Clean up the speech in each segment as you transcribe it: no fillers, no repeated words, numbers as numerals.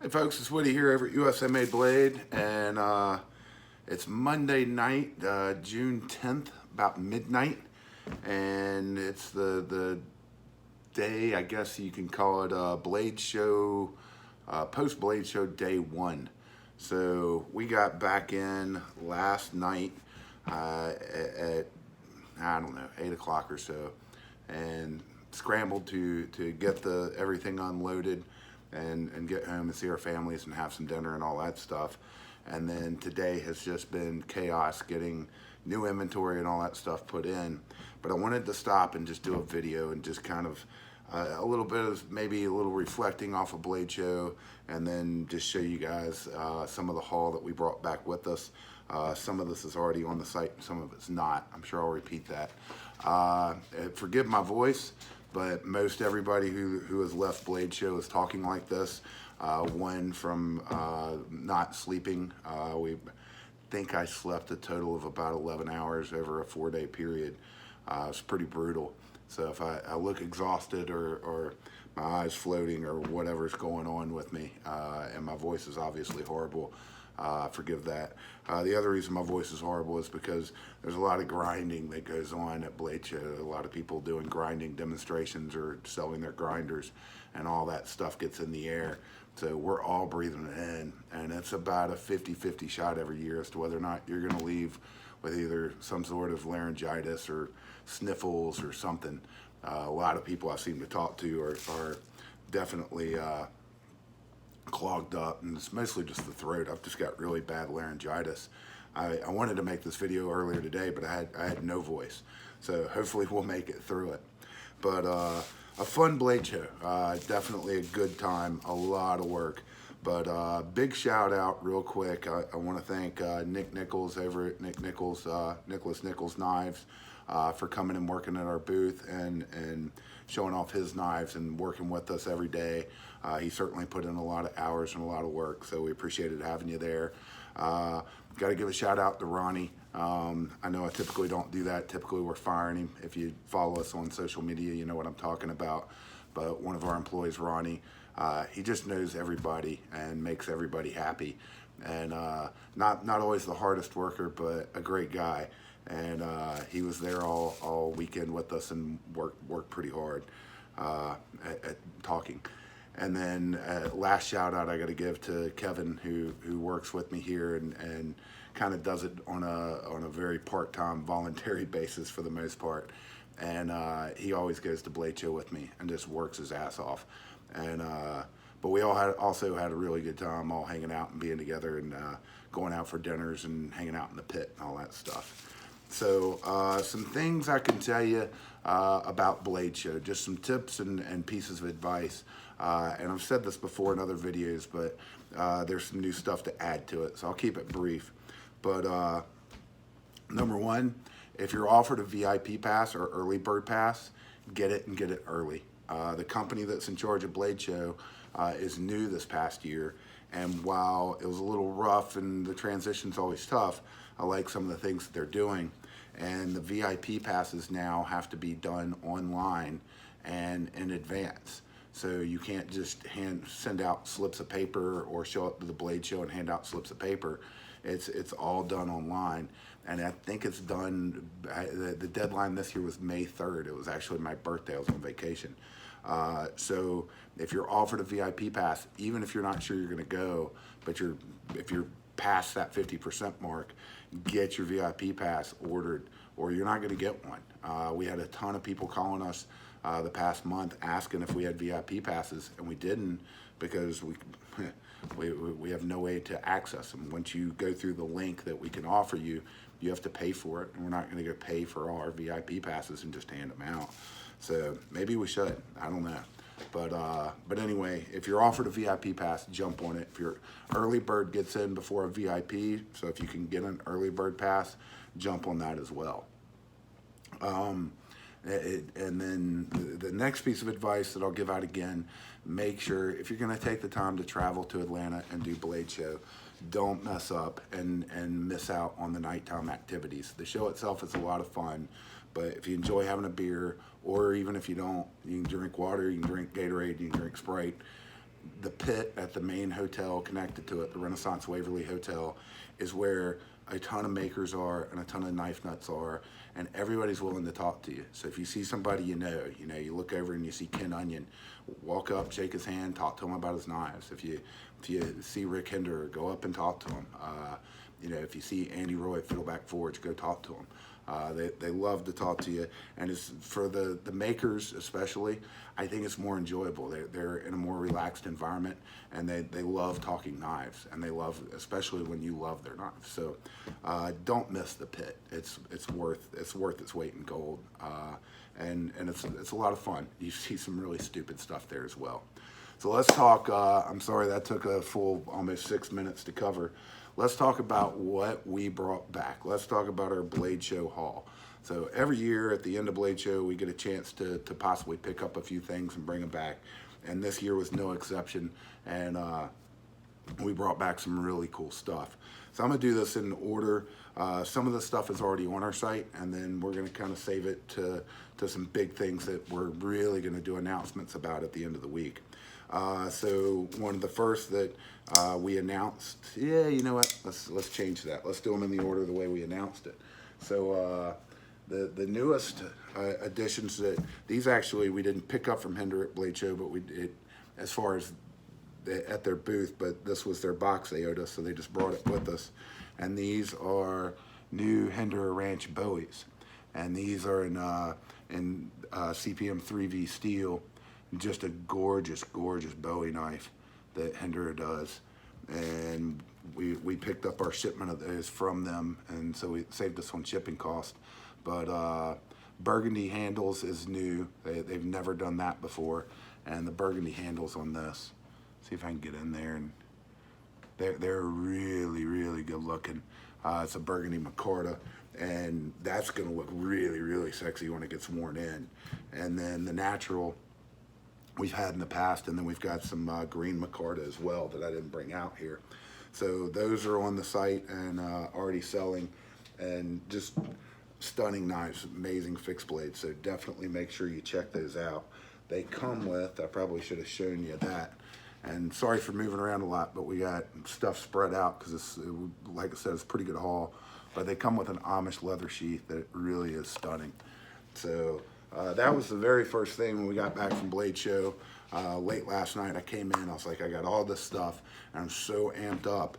Hey folks, it's Woody here over at USA Made Blade, and it's Monday night, June 10th, about midnight, and it's the day, I guess you can call it, Blade Show, post Blade Show day one. So we got back in last night at I don't know, 8 o'clock or so, and scrambled to get everything unloaded and get home and see our families and have some dinner and all that stuff. And then today has just been chaos getting new inventory and all that stuff put in. But I wanted to stop and just do a video and just kind of a little bit of maybe a little reflecting off of Blade Show, and then just show you guys some of the haul that we brought back with us. Some of this is already on the site, some of it's not. I'm sure I'll repeat that. Forgive my voice, but most everybody who has left Blade Show is talking like this. One from not sleeping. We think I slept a total of about 11 hours over a 4-day period. It's pretty brutal. So if I look exhausted or my eyes floating or whatever's going on with me, and my voice is obviously horrible, forgive that. The other reason my voice is horrible is because there's a lot of grinding that goes on at Blade Show. A lot of people doing grinding demonstrations or selling their grinders, and all that stuff gets in the air. So we're all breathing it in, and it's about a 50-50 shot every year as to whether or not you're gonna leave with either some sort of laryngitis or sniffles or something. A lot of people I seem to talk to are definitely clogged up, and it's mostly just the throat. I've just got really bad laryngitis. I wanted to make this video earlier today, but I had no voice, so hopefully we'll make it through it. But a fun Blade Show, definitely a good time, a lot of work. But big shout out real quick, I want to thank Nick Nichols over at Nicholas Nichols Knives, for coming and working at our booth and showing off his knives and working with us every day. He certainly put in a lot of hours and a lot of work, so we appreciated having you there. Got to give a shout out to Ronnie. I know I typically don't do that. Typically we're firing him. If you follow us on social media, you know what I'm talking about. But one of our employees, Ronnie, he just knows everybody and makes everybody happy. And not always the hardest worker, but a great guy. And he was there all weekend with us and worked pretty hard at talking. And then last shout out I got to give to Kevin, who works with me here and kind of does it on a very part-time voluntary basis for the most part. And he always goes to Blade Show with me and just works his ass off. And but we all also had a really good time, all hanging out and being together and going out for dinners and hanging out in the pit and all that stuff. So some things I can tell you about Blade Show, just some tips and pieces of advice. And I've said this before in other videos, but there's some new stuff to add to it, so I'll keep it brief. But number one, if you're offered a VIP pass or early bird pass, get it and get it early. The company that's in charge of Blade Show is new this past year, and while it was a little rough and the transition's always tough, I like some of the things that they're doing. And the VIP passes now have to be done online and in advance. So you can't just send out slips of paper or show up to the Blade Show and hand out slips of paper. It's all done online. And I think it's done, the deadline this year was May 3rd. It was actually my birthday. I was on vacation. So if you're offered a VIP pass, even if you're not sure you're gonna go, but if you're past that 50% mark, get your VIP pass ordered or you're not gonna get one. We had a ton of people calling us the past month asking if we had VIP passes, and we didn't because we have no way to access them. Once you go through the link that we can offer you, you have to pay for it, and we're not going to go pay for all our VIP passes and just hand them out. So maybe we should. I don't know. But anyway, if you're offered a VIP pass, jump on it. If your early bird gets in before a VIP, so if you can get an early bird pass, jump on that as well. And then the next piece of advice that I'll give out again, make sure if you're going to take the time to travel to Atlanta and do Blade Show, don't mess up and miss out on the nighttime activities. The show itself is a lot of fun, but if you enjoy having a beer, or even if you don't, you can drink water, you can drink Gatorade, you can drink Sprite, the pit at the main hotel connected to it, the Renaissance Waverly Hotel, is where a ton of makers are and a ton of knife nuts are, and everybody's willing to talk to you. So if you see somebody you look over and you see Ken Onion, walk up, shake his hand, talk to him about his knives. If you see Rick Hinderer, go up and talk to him. If you see Andy Roy at Fiddleback Forge, go talk to him. They love to talk to you, and it's for the makers especially. I think it's more enjoyable. They're in a more relaxed environment, and they love talking knives, and they love, especially when you love their knives. So don't miss the pit. It's worth its weight in gold, and it's a lot of fun. You see some really stupid stuff there as well. So let's talk. I'm sorry that took a full almost 6 minutes to cover. Let's talk about what we brought back. Let's talk about our Blade Show haul. So every year at the end of Blade Show, we get a chance to possibly pick up a few things and bring them back. And this year was no exception. And we brought back some really cool stuff. So I'm going to do this in order. Some of the stuff is already on our site, and then we're going to kind of save it to some big things that we're really going to do announcements about at the end of the week. So one of the first that we announced, you know what? Let's change that. Let's do them in the order the way we announced it. So the newest additions that these actually we didn't pick up from Hinderer at Blade Show, but we did as far as at their booth. But this was their box they owed us, so they just brought it with us. And these are new Hinderer Ranch bowies, and these are in CPM 3V steel. Just a gorgeous, gorgeous Bowie knife that Hinderer does. And we picked up our shipment of those from them, and so it saved us on shipping cost. But burgundy handles is new. They've never done that before. And the burgundy handles on this, see if I can get in there, and they're really, really good looking. It's a burgundy micarta, and that's gonna look really, really sexy when it gets worn in. And then the natural we've had in the past, and then we've got some green micarta as well that I didn't bring out here. So those are on the site and already selling, and just stunning knives, amazing fixed blades. So definitely make sure you check those out. They come with, I probably should have shown you that. And sorry for moving around a lot, but we got stuff spread out because like I said, it's a pretty good haul. But they come with an Amish leather sheath that really is stunning. So that was the very first thing when we got back from Blade Show. Late last night, I came in, I was like, I got all this stuff, and I'm so amped up.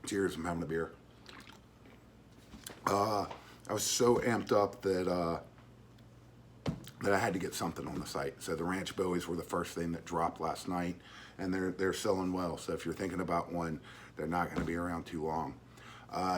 Cheers, I'm having a beer. I was so amped up that I had to get something on the site. So the Ranch Bowies were the first thing that dropped last night, and they're selling well. So if you're thinking about one, they're not going to be around too long.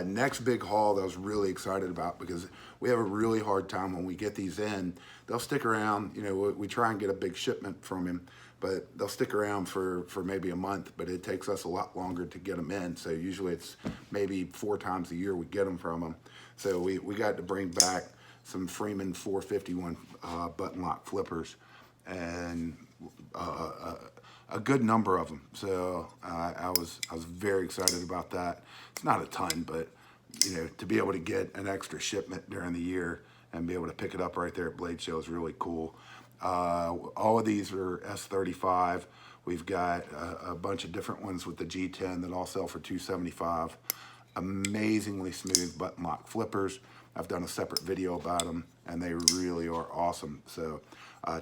Next big haul that I was really excited about, because we have a really hard time when we get these in. They'll stick around, we try and get a big shipment from him, but they'll stick around for maybe a month, but it takes us a lot longer to get them in. So usually it's maybe 4 times a year we get them from them. So we got to bring back some Freeman 451 button lock flippers, and a good number of them. So I was very excited about that. It's not a ton, but to be able to get an extra shipment during the year and be able to pick it up right there at Blade Show is really cool. All of these are S35. We've got a bunch of different ones with the G10 that all sell for $275. Amazingly smooth button lock flippers. I've done a separate video about them, and they really are awesome. So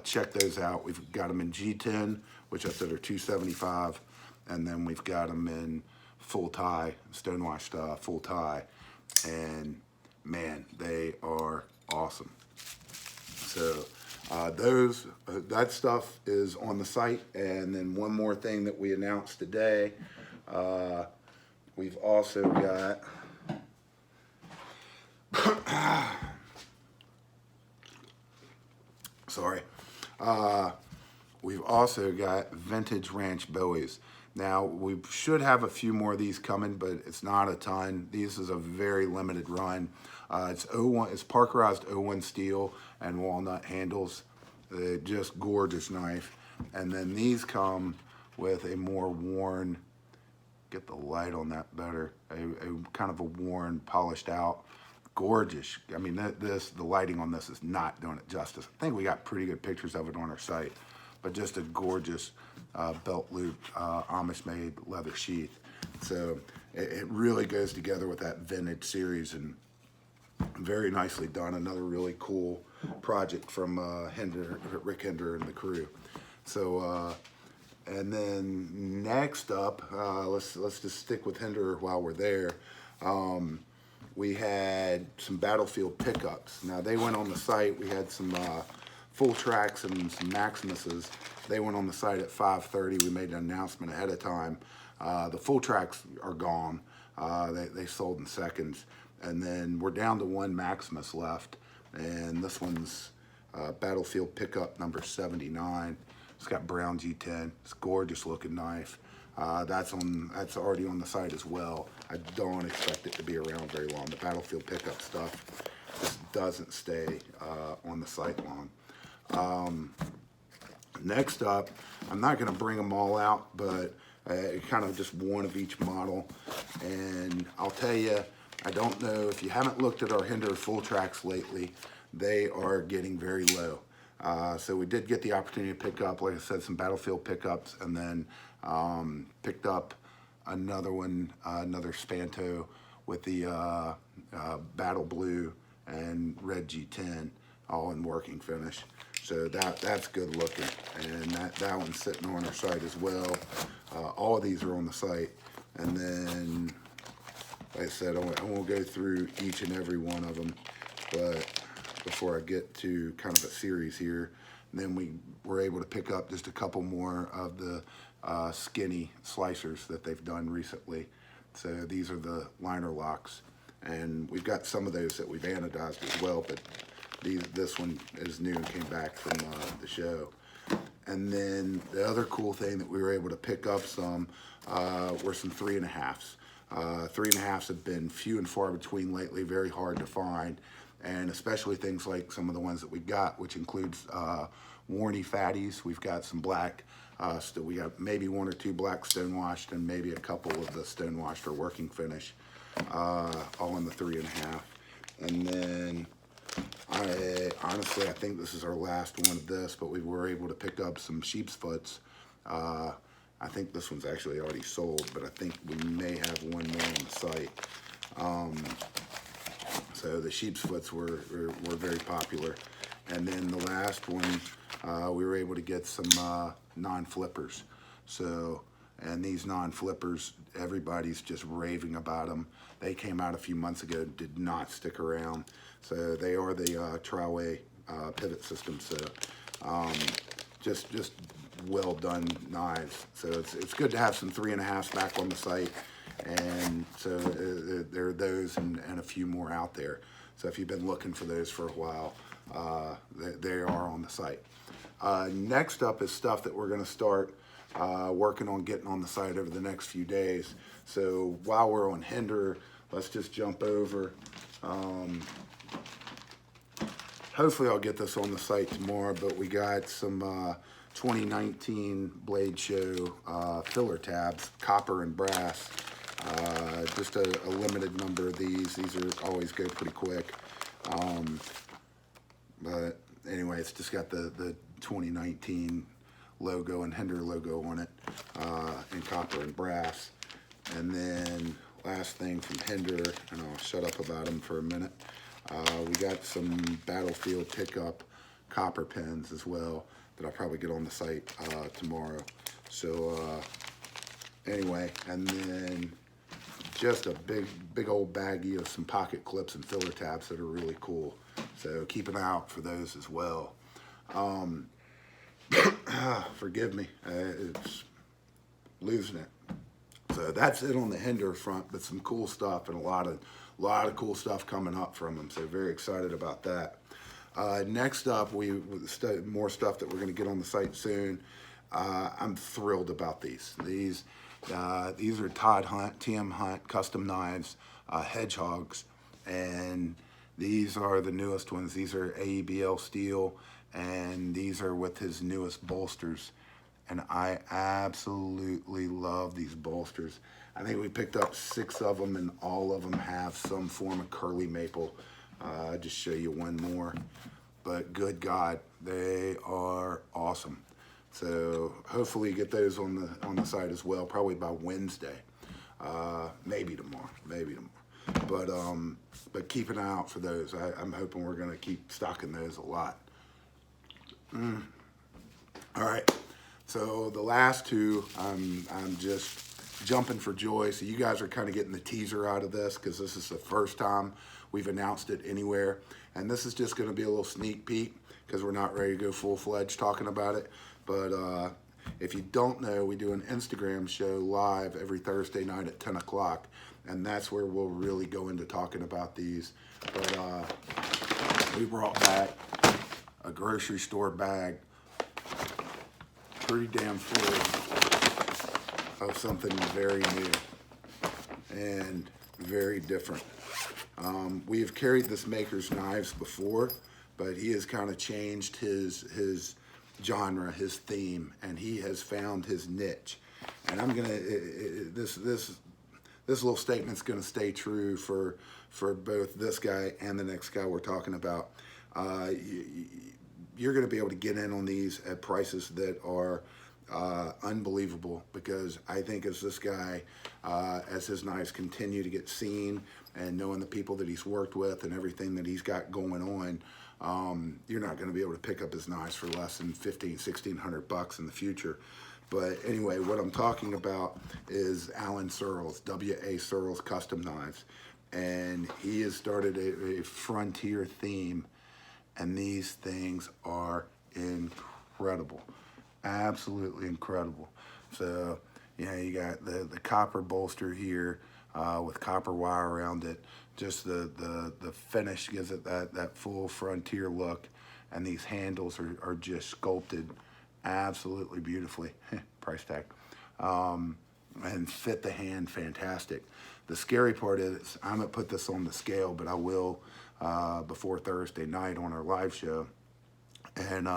check those out. We've got them in G10, which I said are $275, and then we've got them in full tie, stonewashed full tie, and man, they are awesome. So that stuff is on the site. And then one more thing that we announced today, we've also got we've also got vintage Ranch Bowies. Now, we should have a few more of these coming, but it's not a ton. This is a very limited run. It's Parkerized 01 steel and walnut handles. Just gorgeous knife. And then these come with a more worn, get the light on that better, a kind of a worn, polished out, gorgeous. I mean, the lighting on this is not doing it justice. I think we got pretty good pictures of it on our site. but just a gorgeous belt loop Amish-made leather sheath. So it really goes together with that vintage series, and very nicely done. Another really cool project from Rick Hinderer and the crew. So, and then next up, let's just stick with Hinderer while we're there. We had some Battlefield pickups. Now they went on the site. We had some full tracks and some Maximuses. They went on the site at 5:30. We made an announcement ahead of time. The full tracks are gone. They sold in seconds. And then we're down to one Maximus left. And this one's Battlefield pickup number 79. It's got brown G10. It's a gorgeous looking knife. That's already on the site as well. I don't expect it to be around very long. The Battlefield pickup stuff just doesn't stay on the site long. Next up, I'm not going to bring them all out, but kind of just one of each model. And I'll tell you, I don't know if you haven't looked at our Hinderer full tracks lately, they are getting very low. So we did get the opportunity to pick up, like I said, some Battlefield pickups, and then picked up another one, another Spanto with the Battle Blue and Red G10, all in working finish. So that's good looking, and that one's sitting on our site as well. All of these are on the site, and then, like I said, I won't go through each and every one of them, but before I get to kind of a series here, and then we were able to pick up just a couple more of the skinny slicers that they've done recently. So these are the liner locks, and we've got some of those that we've anodized as well, but this one is new and came back from the show. And then the other cool thing that we were able to pick up some were some 3.5s. 3.5s have been few and far between lately, very hard to find, and especially things like some of the ones that we got, which includes Warney fatties. We've got some black, we got maybe one or two black stonewashed, and maybe a couple of the stonewashed for working finish, all in the 3.5. And then honestly, I think this is our last one of this, but we were able to pick up some sheep's foots. I think this one's actually already sold, but I think we may have one more on the site. So the sheep's foots were very popular. And then the last one, we were able to get some non-flippers. So, and these non-flippers, everybody's just raving about them. They came out a few months ago, did not stick around. So they are the Troway pivot system. So just well done knives. So it's good to have some 3.5s back on the site. And so there are those and a few more out there. So if you've been looking for those for a while, they are on the site. Next up is stuff that we're going to start working on getting on the site over the next few days. So while we're on Hinderer, let's just jump over. Hopefully I'll get this on the site tomorrow, but we got some 2019 Blade Show filler tabs, copper and brass. Just a limited number of these. These are always go pretty quick. But anyway, it's just got the 2019 logo and Hinderer logo on it, in copper and brass. And then last thing from Hinderer, and I'll shut up about them for a minute. We got some Battlefield pickup copper pens as well that I'll probably get on the site tomorrow. So anyway, and then just a big old baggie of some pocket clips and filler tabs that are really cool. So keep an eye out for those as well. Forgive me, it's losing it. So that's it on the Hinderer front, but some cool stuff and a lot of cool stuff coming up from them. So very excited about that. Next up, more stuff that we're going to get on the site soon. I'm thrilled about these. These are TM Hunt custom knives, hedgehogs, and these are the newest ones. These are AEBL steel, and these are with his newest bolsters. And I absolutely love these bolsters. I think we picked up 6 of them, and all of them have some form of curly maple. I'll just show you one more. But good God, they are awesome. So hopefully get those on the site as well, probably by Wednesday, maybe tomorrow. But keep an eye out for those. I'm hoping we're gonna keep stocking those a lot. All right, so the last two, I'm just jumping for joy. So you guys are kind of getting the teaser out of this because this is the first time we've announced it anywhere. And this is just gonna be a little sneak peek because we're not ready to go full-fledged talking about it. But if you don't know, we do an Instagram show live every Thursday night at 10 o'clock. And that's where we'll really go into talking about these. But we brought back a grocery store bag, pretty damn full of something very new and very different. We have carried this maker's knives before, but he has kind of changed his genre, his theme, and he has found his niche. And I'm gonna this little statement's gonna stay true for both this guy and the next guy we're talking about. You're gonna be able to get in on these at prices that are unbelievable, because I think as this guy, as his knives continue to get seen and knowing the people that he's worked with and everything that he's got going on, you're not going to be able to pick up his knives for less than $1,600 in the future. But anyway, what I'm talking about is Alan Searles, W.A. Searles Custom Knives, and he has started a frontier theme, and these things are incredible. Absolutely incredible. So, you got the copper bolster here with copper wire around it. Just the finish gives it that full frontier look. And these handles are just sculpted absolutely beautifully. Price tag. And fit the hand fantastic. The scary part is I'm going to put this on the scale, but I will before Thursday night on our live show. And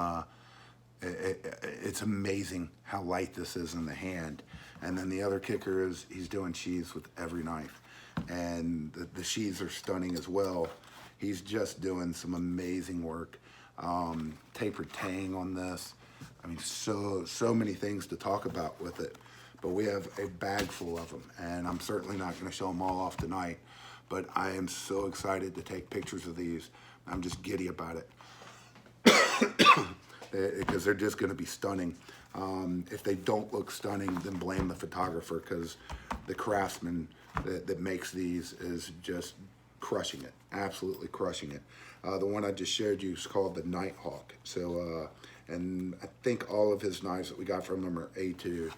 it's amazing how light this is in the hand. And then the other kicker is he's doing sheaths with every knife, and the sheaths are stunning as well. He's just doing some amazing work. Tapered tang on this. I mean, so many things to talk about with it, but we have a bag full of them, and I'm certainly not going to show them all off tonight, but I am so excited to take pictures of these. I'm just giddy about it. Because they're just going to be stunning. If they don't look stunning, then blame the photographer, because the craftsman that makes these is just crushing it, absolutely crushing it. The one I just showed you is called the Nighthawk. So, and I think all of his knives that we got from him are A2,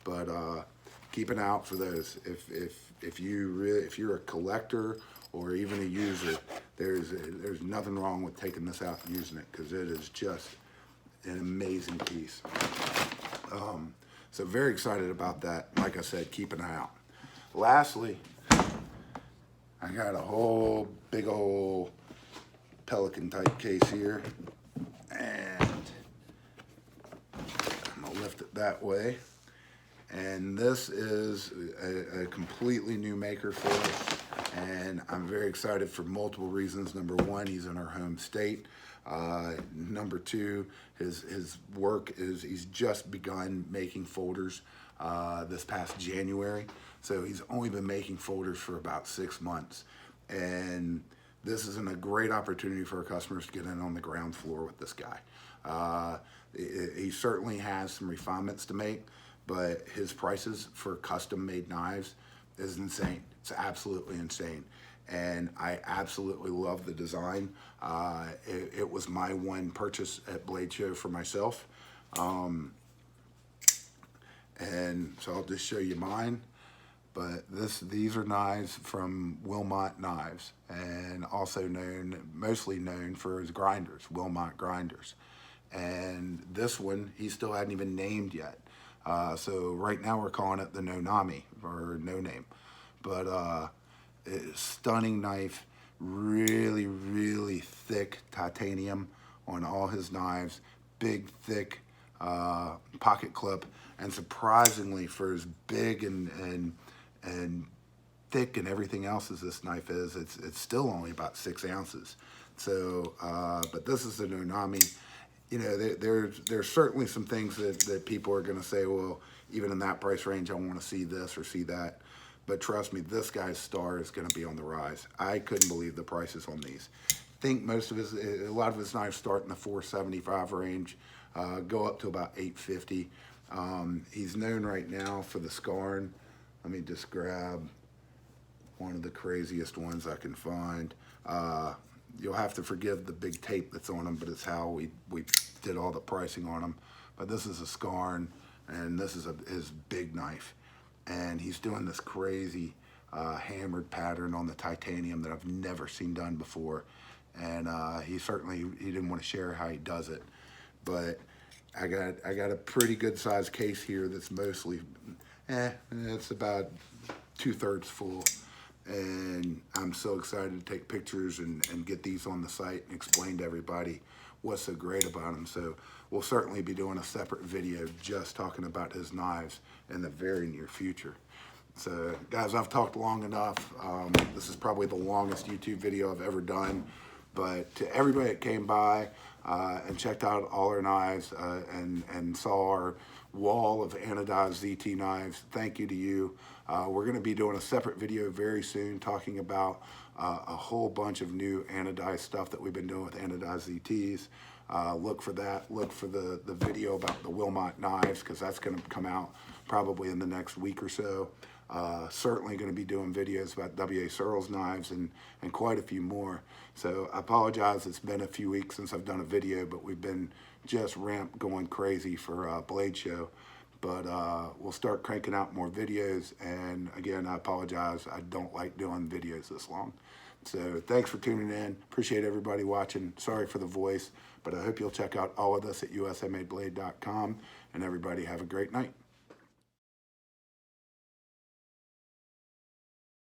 but keep an eye out for those. If you're a collector or even a user, there's nothing wrong with taking this out and using it, because it is just an amazing piece. So very excited about that. Like I said, keep an eye out. Lastly, I got a whole big old Pelican type case here, and I'm gonna lift it that way. And this is a completely new maker for us, and I'm very excited for multiple reasons. Number one, he's in our home state. Number two, his work is he's just begun making folders this past January. So he's only been making folders for about 6 months. And this is a great opportunity for our customers to get in on the ground floor with this guy. He certainly has some refinements to make, but his prices for custom made knives is insane. It's absolutely insane. And I absolutely love the design. It was my one purchase at Blade Show for myself. And so I'll just show you mine. But these are knives from Wilmot Knives, and also mostly known for his grinders, Wilmot grinders. And this one, he still hadn't even named yet. So right now we're calling it the Nonami, or No Name. But stunning knife, really, really thick titanium on all his knives, big, thick pocket clip, and surprisingly for as big and thick and everything else as this knife is, it's still only about 6 ounces. So, but this is the Nonami. you know, there's certainly some things that people are going to say, well, even in that price range, I want to see this or see that. But trust me, this guy's star is going to be on the rise. I couldn't believe the prices on these. I think a lot of his knives start in the 475 range, go up to about 850. He's known right now for the scarn. Let me just grab one of the craziest ones I can find. You'll have to forgive the big tape that's on them, but it's how we did all the pricing on them. But this is a scarn, and this is his big knife. And he's doing this crazy hammered pattern on the titanium that I've never seen done before. And he didn't want to share how he does it. But I got a pretty good sized case here that's mostly, it's about 2/3 full. And I'm so excited to take pictures and get these on the site and explain to everybody what's so great about them. So we'll certainly be doing a separate video just talking about his knives in the very near future. So guys, I've talked long enough. This is probably the longest YouTube video I've ever done. But to everybody that came by and checked out all our knives and saw our wall of anodized ZT knives, thank you to you. We're going to be doing a separate video very soon talking about a whole bunch of new anodized stuff that we've been doing with anodized ZTs. Look for that. Look for the video about the Wilmot knives, because that's going to come out probably in the next week or so. Certainly going to be doing videos about W.A. Searles knives and quite a few more. So I apologize, it's been a few weeks since I've done a video, but we've been just going crazy for Blade Show. But we'll start cranking out more videos. And again, I apologize, I don't like doing videos this long. So thanks for tuning in. Appreciate everybody watching. Sorry for the voice, but I hope you'll check out all of this at usamadeblade.com. And everybody have a great night.